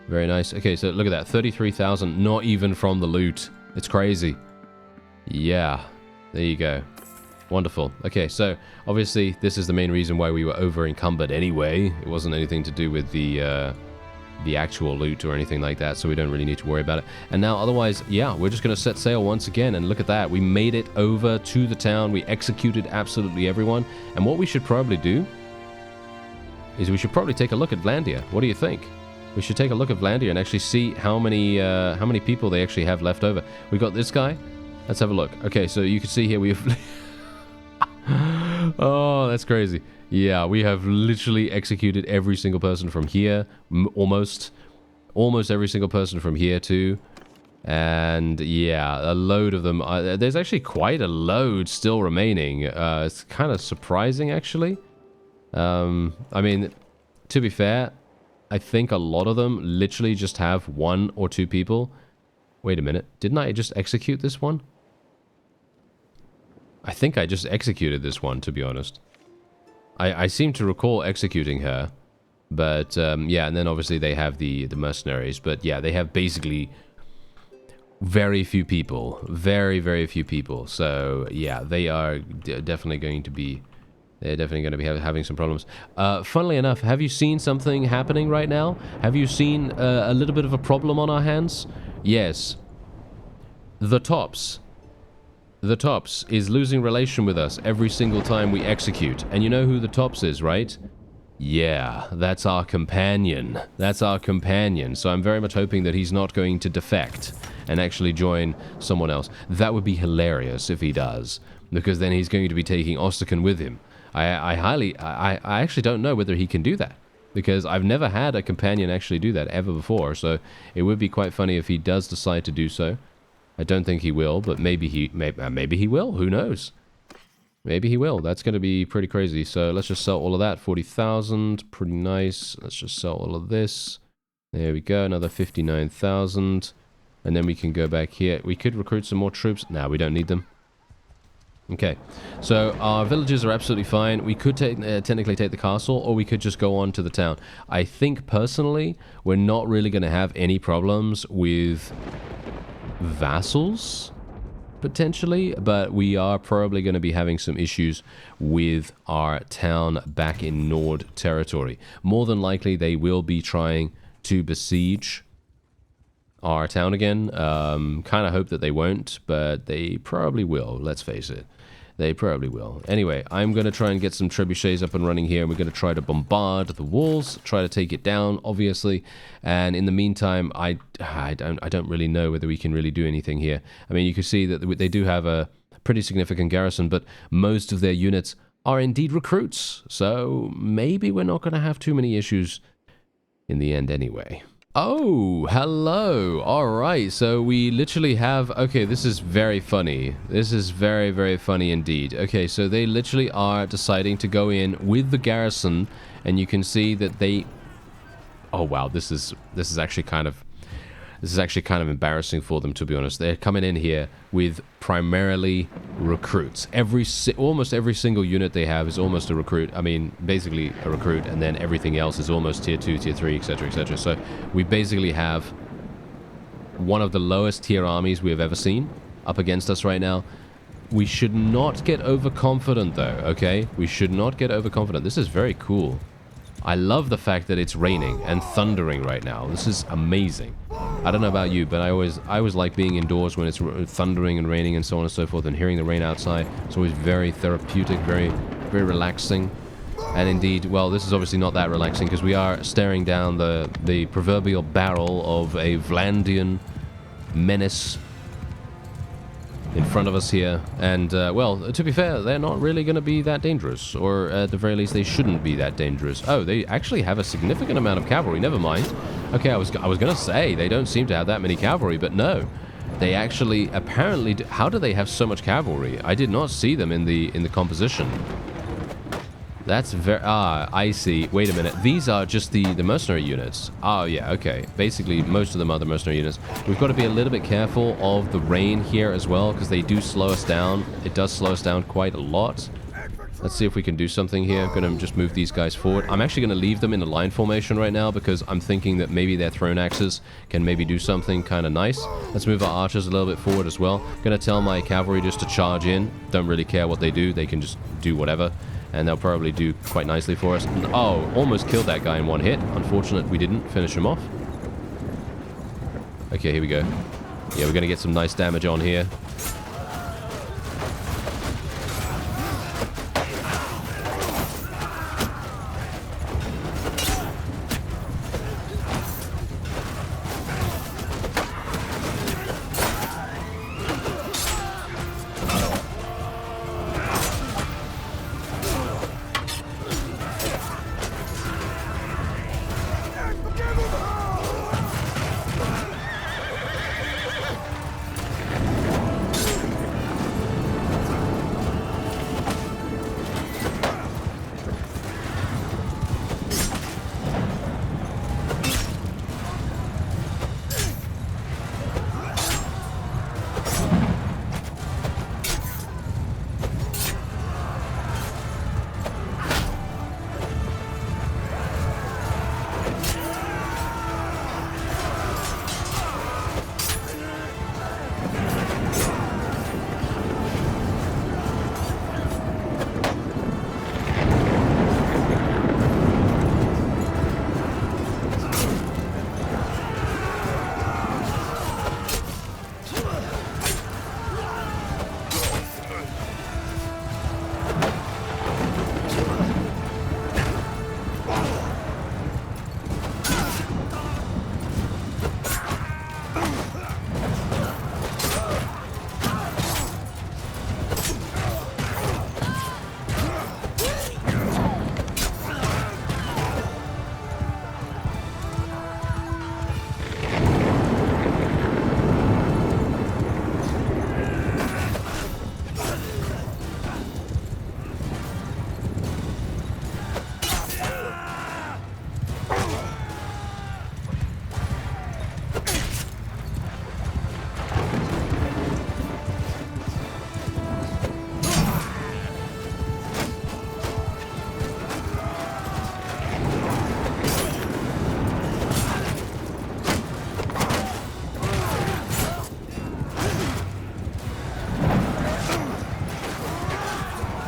Very nice. Okay, so look at that. 33,000, not even from the loot. It's crazy. Yeah, there you go. Wonderful. Okay, so obviously this is the main reason why we were over encumbered anyway. It wasn't anything to do with the actual loot or anything like that, so we don't really need to worry about it. And now otherwise, yeah, we're just going to set sail once again, and look at that. We made it over to the town. We executed absolutely everyone. And what we should probably do is we should probably take a look at Vlandia. What do you think? We should take a look at Vlandia and actually see how many people they actually have left over. We got this guy. Let's have a look. Okay, so you can see here we have... Oh, that's crazy. Yeah, we have literally executed every single person from here. Almost every single person from here too. And yeah, a load of them. There's actually quite a load still remaining. It's kind of surprising, actually. I mean, to be fair, I think a lot of them literally just have 1 or 2 people. Wait a minute. Didn't I just execute this one? I think I just executed this one, to be honest. I seem to recall executing her. But, yeah, and then obviously they have the mercenaries. But, yeah, they have basically very few people. Very, very few people. So, yeah, they are definitely going to be... They're definitely going to be having some problems. Funnily enough, have you seen something happening right now? Have you seen a little bit of a problem on our hands? Yes. The Tops. The Tops is losing relation with us every single time we execute. And you know who the Tops is, right? Yeah, that's our companion. That's our companion. So I'm very much hoping that he's not going to defect and actually join someone else. That would be hilarious if he does, because then he's going to be taking Osterkan with him. I actually don't know whether he can do that, because I've never had a companion actually do that ever before. So it would be quite funny if he does decide to do so. I don't think he will, but maybe he will. Who knows? Maybe he will. That's going to be pretty crazy. So let's just sell all of that. 40,000. Pretty nice. Let's just sell all of this. There we go. Another 59,000. And then we can go back here. We could recruit some more troops. No, we don't need them. Okay. So our villages are absolutely fine. We could technically take the castle, or we could just go on to the town. I think, personally, we're not really going to have any problems with vassals, potentially, but we are probably going to be having some issues with our town back in Nord territory. More than likely, they will be trying to besiege our town again. Kind of hope that they won't, but they probably will, let's face it. They probably will. Anyway, I'm going to try and get some trebuchets up and running here, and we're going to try to bombard the walls, try to take it down, obviously. And in the meantime, I don't really know whether we can really do anything here. I mean, you can see that they do have a pretty significant garrison, but most of their units are indeed recruits. So maybe we're not going to have too many issues in the end anyway. Oh, hello. All right. So we literally have... Okay, this is very funny. This is very, very funny indeed. Okay, so they literally are deciding to go in with the garrison, and you can see that they... Oh, wow. This is actually kind of... This is actually kind of embarrassing for them, to be honest. They're coming in here with primarily recruits. Almost every single unit they have is almost a recruit. I mean, basically a recruit, and then everything else is almost tier 2, tier 3, etc., etc. So we basically have one of the lowest tier armies we have ever seen up against us right now. We should not get overconfident, though, okay? We should not get overconfident. This is very cool. I love the fact that it's raining and thundering right now. This is amazing. I don't know about you, but I always like being indoors when it's thundering and raining and so on and so forth, and hearing the rain outside. It's always very therapeutic, very, very relaxing. And indeed, well, this is obviously not that relaxing because we are staring down the proverbial barrel of a Vlandian menace in front of us here. And, well, to be fair, they're not really going to be that dangerous. Or, at the very least, they shouldn't be that dangerous. Oh, they actually have a significant amount of cavalry. Never mind. Okay, I was going to say, they don't seem to have that many cavalry, but no. They actually, apparently... How do they have so much cavalry? I did not see them in the composition. That's very... Ah, I see. Wait a minute. These are just the mercenary units. Oh, yeah, okay. Basically, most of them are the mercenary units. We've got to be a little bit careful of the rain here as well, because they do slow us down. It does slow us down quite a lot. Let's see if we can do something here. I'm going to just move these guys forward. I'm actually going to leave them in a line formation right now, because I'm thinking that maybe their thrown axes can maybe do something kind of nice. Let's move our archers a little bit forward as well. Going to tell my cavalry just to charge in. Don't really care what they do. They can just do whatever. And they'll probably do quite nicely for us. And, oh, almost killed that guy in one hit. Unfortunate we didn't finish him off. Okay, here we go. Yeah, we're going to get some nice damage on here.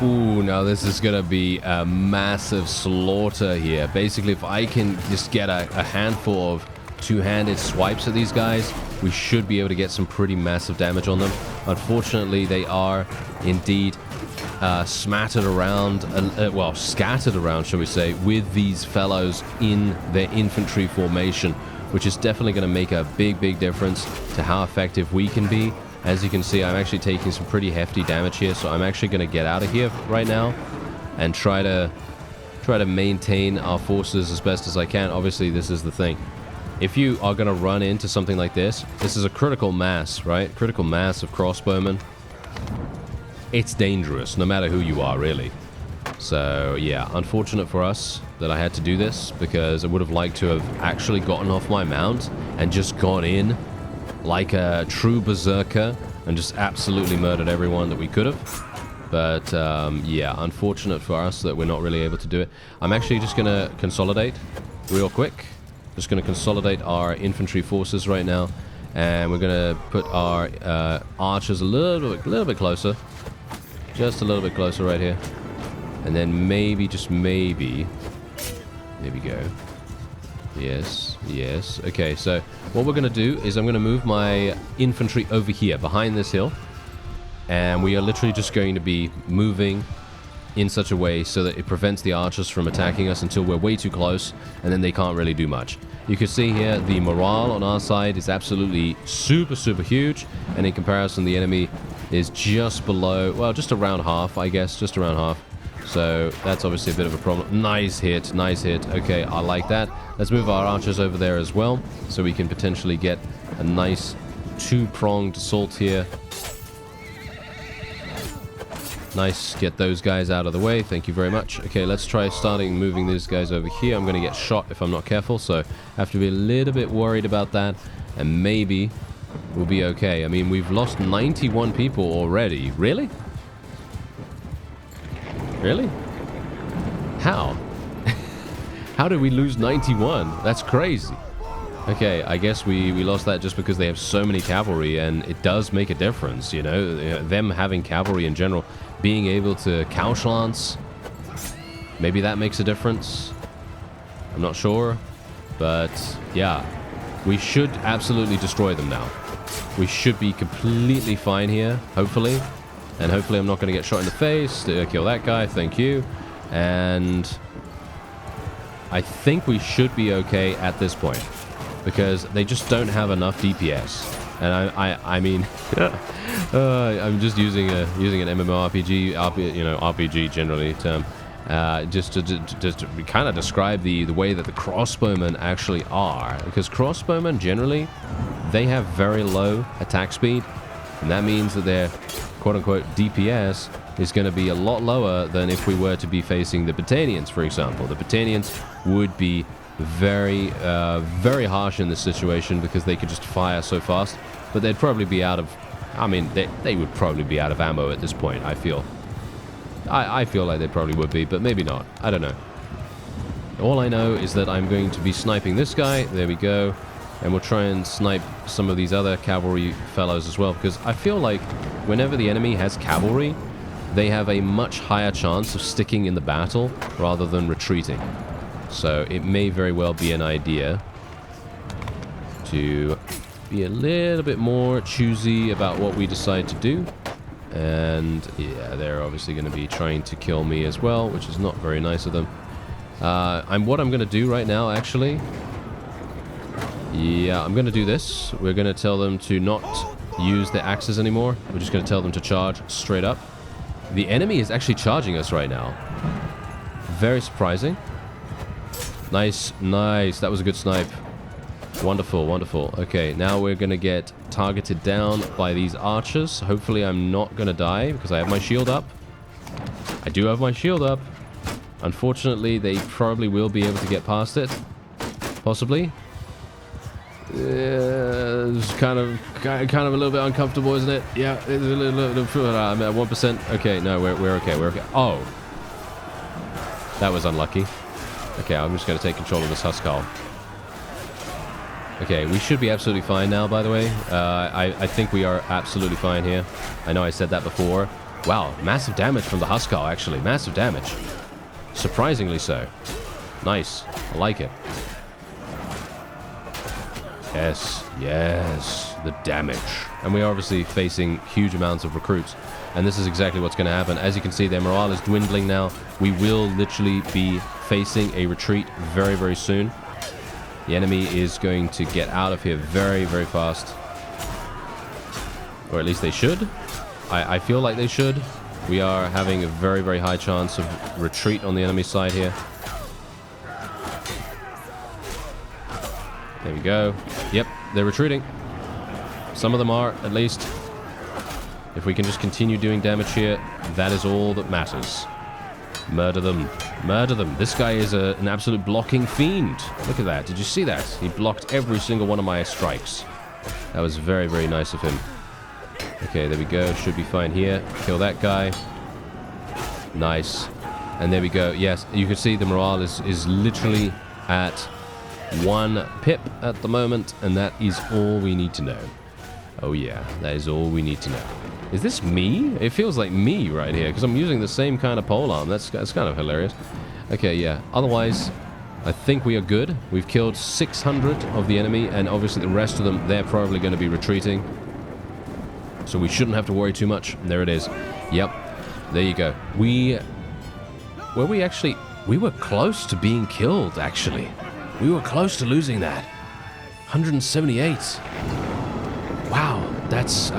Ooh, now this is going to be a massive slaughter here. Basically, if I can just get a handful of two-handed swipes at these guys, we should be able to get some pretty massive damage on them. Unfortunately, they are indeed smattered around, well, scattered around, shall we say, with these fellows in their infantry formation, which is definitely going to make a big, big difference to how effective we can be. As you can see, I'm actually taking some pretty hefty damage here, so I'm actually going to get out of here right now and try to maintain our forces as best as I can. Obviously, this is the thing. If you are going to run into something like this is a critical mass, right? Critical mass of crossbowmen. It's dangerous, no matter who you are, really. So, yeah, unfortunate for us that I had to do this, because I would have liked to have actually gotten off my mount and just gone in like a true berserker and just absolutely murdered everyone that we could have. But, yeah, unfortunate for us that we're not really able to do it. I'm actually just going to consolidate real quick. Just going to consolidate our infantry forces right now. And we're going to put our archers a little bit closer. Just a little bit closer right here. And then maybe, just maybe... There we go. Yes, yes. Okay, so what we're going to do is I'm going to move my infantry over here, behind this hill. And we are literally just going to be moving in such a way so that it prevents the archers from attacking us until we're way too close, and then they can't really do much. You can see here the morale on our side is absolutely super, super huge, and in comparison the enemy is just below, well, just around half, I guess, just around half. So that's obviously a bit of a problem. Nice hit, nice hit. Okay, I like that. Let's move our archers over there as well, so we can potentially get a nice two-pronged assault here. Nice, get those guys out of the way. Thank you very much. Okay, let's try starting moving these guys over here. I'm going to get shot if I'm not careful, so I have to be a little bit worried about that, and maybe we'll be okay. I mean, we've lost 91 people already. Really? Really? How? How did we lose 91? That's crazy. Okay, I guess we lost that just because they have so many cavalry, and it does make a difference, you know? Them having cavalry in general, being able to couch lance, maybe that makes a difference. I'm not sure, but yeah, we should absolutely destroy them now. We should be completely fine here, hopefully. And hopefully I'm not going to get shot in the face. Kill that guy, thank you. And I think we should be okay at this point, because they just don't have enough DPS. And I mean, I'm just using an MMORPG, RPG generally term, just to kind of describe the way that the crossbowmen actually are. Because crossbowmen generally, they have very low attack speed, and that means that their quote-unquote DPS is going to be a lot lower than if we were to be facing the Battanians, for example. The Battanians would be very, very harsh in this situation because they could just fire so fast, but they'd probably be out of, I mean, they would probably be out of ammo at this point, I feel. I feel like they probably would be, but maybe not. I don't know. All I know is that I'm going to be sniping this guy. There we go. And we'll try and snipe some of these other cavalry fellows as well, because I feel like whenever the enemy has cavalry, they have a much higher chance of sticking in the battle rather than retreating. So it may very well be an idea to be a little bit more choosy about what we decide to do. And yeah, they're obviously going to be trying to kill me as well, which is not very nice of them. What I'm going to do right now, actually, yeah, I'm going to do this. We're going to tell them to not use their axes anymore. We're just going to tell them to charge straight up. The enemy is actually charging us right now. Very surprising. Nice, nice. That was a good snipe. Wonderful, wonderful. Okay, now we're going to get targeted down by these archers. Hopefully I'm not going to die because I have my shield up. I do have my shield up. Unfortunately, they probably will be able to get past it. Possibly. It's kind of a little bit uncomfortable, isn't it? Yeah, it's a little I'm at 1%. Okay, no, we're okay. We're okay. Oh, that was unlucky. Okay, I'm just going to take control of this Huskarl. Okay, we should be absolutely fine now, by the way. I think we are absolutely fine here. I know I said that before. Wow, massive damage from the Huskarl, actually. Massive damage. Surprisingly so. Nice. I like it. Yes, yes, the damage. And we are obviously facing huge amounts of recruits. And this is exactly what's going to happen. As you can see, their morale is dwindling now. We will literally be facing a retreat very, very soon. The enemy is going to get out of here very, very fast. Or at least they should. I feel like they should. We are having a very, very high chance of retreat on the enemy side here. There we go. Yep, they're retreating. Some of them are, at least. If we can just continue doing damage here, that is all that matters. Murder them. Murder them. This guy is an absolute blocking fiend. Look at that. Did you see that? He blocked every single one of my strikes. That was very, very nice of him. Okay, there we go. Should be fine here. Kill that guy. Nice. And there we go. Yes, you can see the morale is literally at 1 pip at the moment, and that is all we need to know. Oh yeah, that is all we need to know. Is this me? It feels like me right here, because I'm using the same kind of polearm. That's kind of hilarious. Okay, yeah. Otherwise, I think we are good. We've killed 600 of the enemy, and obviously the rest of them, they're probably going to be retreating. So we shouldn't have to worry too much. There it is. Yep. There you go. We were we actually... We were close to being killed, actually. We were close to losing that. 178. Wow, that's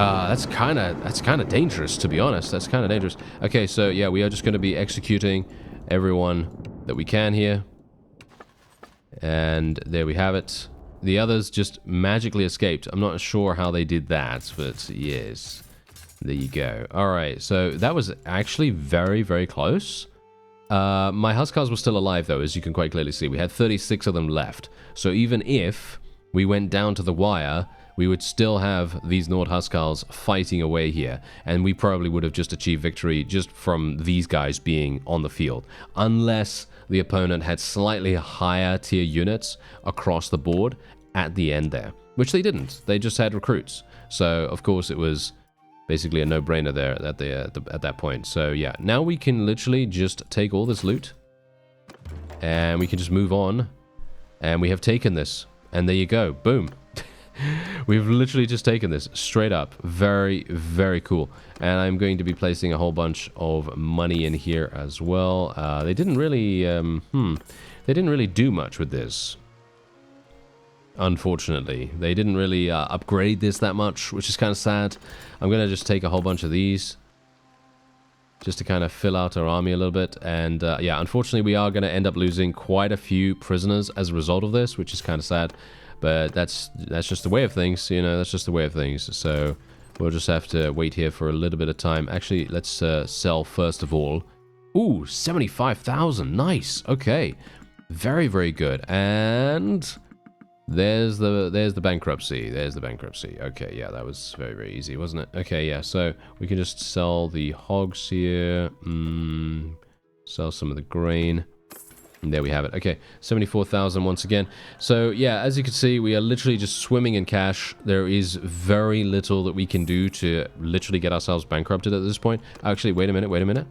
kind of dangerous, to be honest. That's kind of dangerous. Okay, so yeah, we are just going to be executing everyone that we can here. And there we have it. The others just magically escaped. I'm not sure how they did that, but yes. There you go. Alright, so that was actually very, very close. My Huskars were still alive, though, as you can quite clearly see. We had 36 of them left. So even if we went down to the wire, we would still have these Nord Huskars fighting away here. And we probably would have just achieved victory just from these guys being on the field. Unless the opponent had slightly higher tier units across the board at the end there. Which they didn't. They just had recruits. So, of course, it was basically a no-brainer there at that point. So yeah, now we can literally just take all this loot. And we can just move on. And we have taken this. And there you go. Boom. We've literally just taken this straight up. Very, very cool. And I'm going to be placing a whole bunch of money in here as well. They didn't really... They didn't really do much with this. Unfortunately, they didn't really upgrade this that much, which is kind of sad. I'm going to just take a whole bunch of these just to kind of fill out our army a little bit. And yeah, unfortunately, we are going to end up losing quite a few prisoners as a result of this, which is kind of sad. But that's just the way of things, you know, that's just the way of things. So we'll just have to wait here for a little bit of time. Actually, let's sell first of all. Ooh, 75,000. Nice. Okay. Very, very good. And... There's the bankruptcy. There's the bankruptcy. Okay, yeah, that was very, very easy, wasn't it? Okay, yeah, so we can just sell the hogs here. Sell some of the grain. And there we have it. Okay, 74,000 once again. So, yeah, as you can see, we are literally just swimming in cash. There is very little that we can do to literally get ourselves bankrupted at this point. Actually, wait a minute.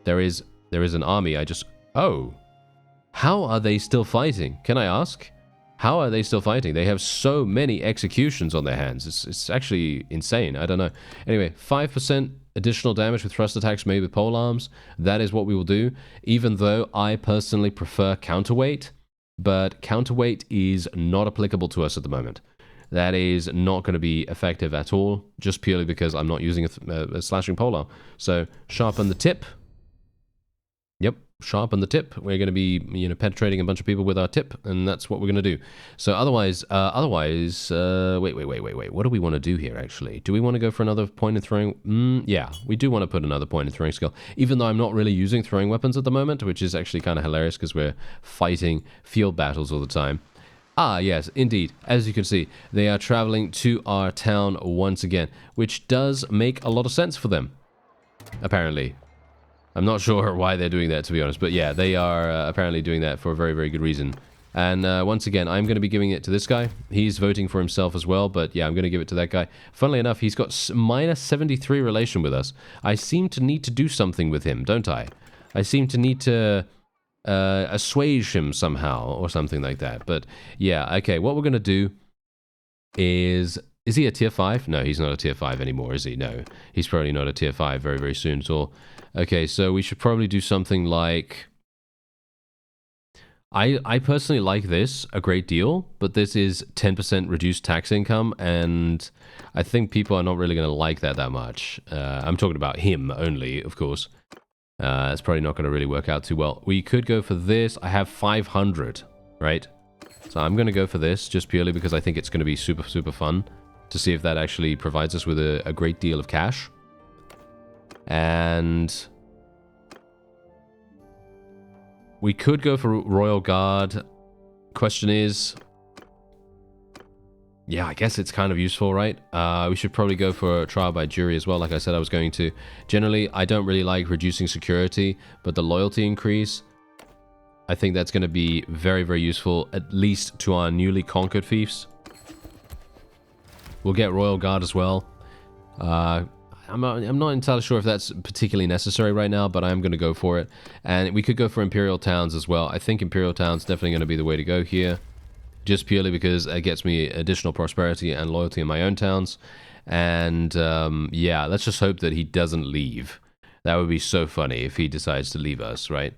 There is an army. Oh. How are they still fighting? Can I ask? How are they still fighting? They have so many executions on their hands. It's actually insane. I don't know. Anyway, 5% additional damage with thrust attacks made with polearms. That is what we will do. Even though I personally prefer counterweight. But counterweight is not applicable to us at the moment. That is not going to be effective at all. Just purely because I'm not using a slashing polearm. So, sharpen the tip. Yep. Sharpen the tip. We're going to be, you know, penetrating a bunch of people with our tip, and that's what we're going to do. So otherwise, wait. What do we want to do here, actually? Do we want to go for another point and throwing? Yeah, we do want to put another point and throwing skill, even though I'm not really using throwing weapons at the moment, which is actually kind of hilarious because we're fighting field battles all the time. Ah, yes, indeed. As you can see, they are traveling to our town once again, which does make a lot of sense for them, apparently. I'm not sure why they're doing that, to be honest. But yeah, they are apparently doing that for a very, very good reason. And once again, I'm going to be giving it to this guy. He's voting for himself as well. But yeah, I'm going to give it to that guy. Funnily enough, he's got minus 73 relation with us. I seem to need to do something with him, don't I? I seem to need to assuage him somehow or something like that. But yeah, okay. What we're going to do is... Is he a tier 5? No, he's not a tier 5 anymore, is he? No, he's probably not a tier 5 very, very soon at all. Okay, so we should probably do something like... I personally like this a great deal, but this is 10% reduced tax income, and I think people are not really going to like that much. I'm talking about him only, of course. It's probably not going to really work out too well. We could go for this. I have 500, right? So I'm going to go for this, just purely because I think it's going to be super, super fun to see if that actually provides us with a great deal of cash. And we could go for Royal Guard. Question is, yeah, I guess it's kind of useful, right? We should probably go for trial by jury as well, like I said I was going to. Generally, I don't really like reducing security, but the loyalty increase, I think that's going to be very, very useful, at least to our newly conquered fiefs. We'll get Royal Guard as well. I'm not entirely sure if that's particularly necessary right now, but I'm going to go for it. And we could go for Imperial Towns as well. I think Imperial Towns definitely going to be the way to go here. Just purely because it gets me additional prosperity and loyalty in my own towns. And yeah, let's just hope that he doesn't leave. That would be so funny if he decides to leave us, right?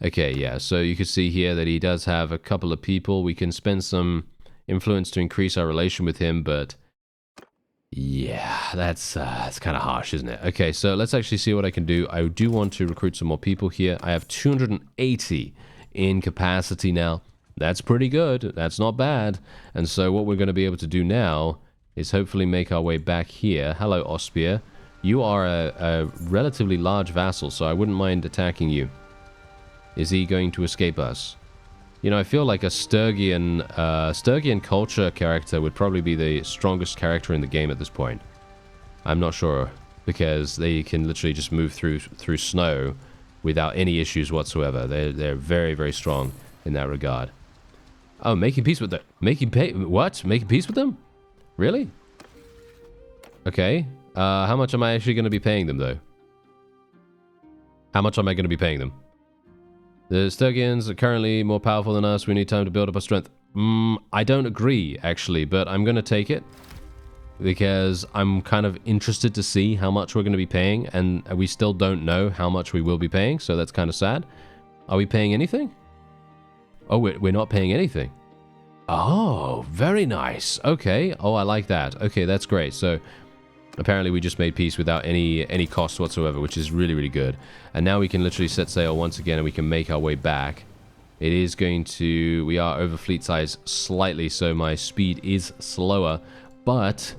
Okay, yeah, so you can see here that he does have a couple of people. We can spend some influence to increase our relation with him, but yeah, that's kind of harsh, isn't it? Okay, so let's actually see what I can do. I do want to recruit some more people here. I have 280 in capacity now. That's pretty good. That's not bad. And so what we're going to be able to do now is hopefully make our way back here. Hello, Ospia. You are a relatively large vassal, so I wouldn't mind attacking you. Is he going to escape us? You know, I feel like a Sturgian culture character would probably be the strongest character in the game at this point. I'm not sure, because they can literally just move through snow without any issues whatsoever. They're very, very strong in that regard. Oh, making peace with them. Making peace with them? Really? Okay. How much am I actually going to be paying them, though? How much am I going to be paying them? The Sturgians are currently more powerful than us. We need time to build up our strength. I don't agree, actually, but I'm going to take it. Because I'm kind of interested to see how much we're going to be paying. And we still don't know how much we will be paying, so that's kind of sad. Are we paying anything? Oh, we're not paying anything. Oh, very nice. Okay. Oh, I like that. Okay, that's great. So apparently we just made peace without any cost whatsoever, which is really, really good. And now we can literally set sail once again and we can make our way back. It is going to... We are over fleet size slightly, so my speed is slower. But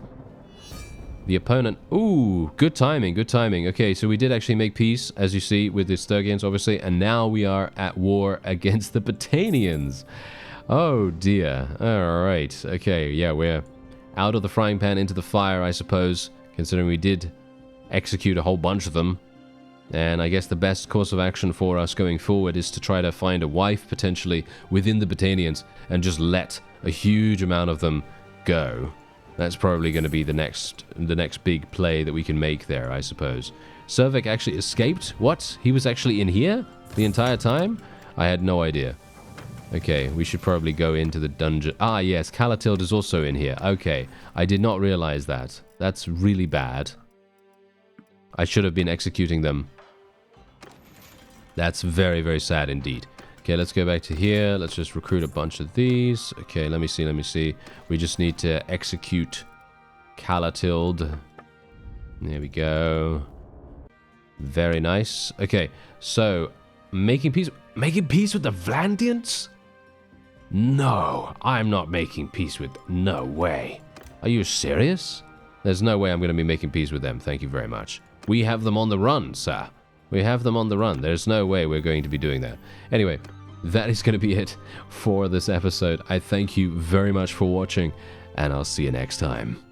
the opponent... Ooh, good timing, good timing. Okay, so we did actually make peace, as you see, with the Sturgians, obviously. And now we are at war against the Batanians. Oh, dear. All right. Okay, yeah, we're out of the frying pan into the fire, I suppose, considering we did execute a whole bunch of them. And I guess the best course of action for us going forward is to try to find a wife, potentially, within the Batanians, and just let a huge amount of them go. That's probably going to be the next big play that we can make there, I suppose. Cervec actually escaped? What? He was actually in here the entire time? I had no idea. Okay, we should probably go into the dungeon. Ah, yes, Calatilde is also in here. Okay, I did not realize that. That's really bad. I should have been executing them. That's very, very sad indeed. Okay, let's go back to here. Let's just recruit a bunch of these. Okay, let me see. We just need to execute Calatilde. There we go. Very nice. Okay, so making peace with the Vlandians? No, I'm not making peace with... No way. Are you serious? There's no way I'm going to be making peace with them. Thank you very much. We have them on the run, sir. We have them on the run. There's no way we're going to be doing that. Anyway, that is going to be it for this episode. I thank you very much for watching, and I'll see you next time.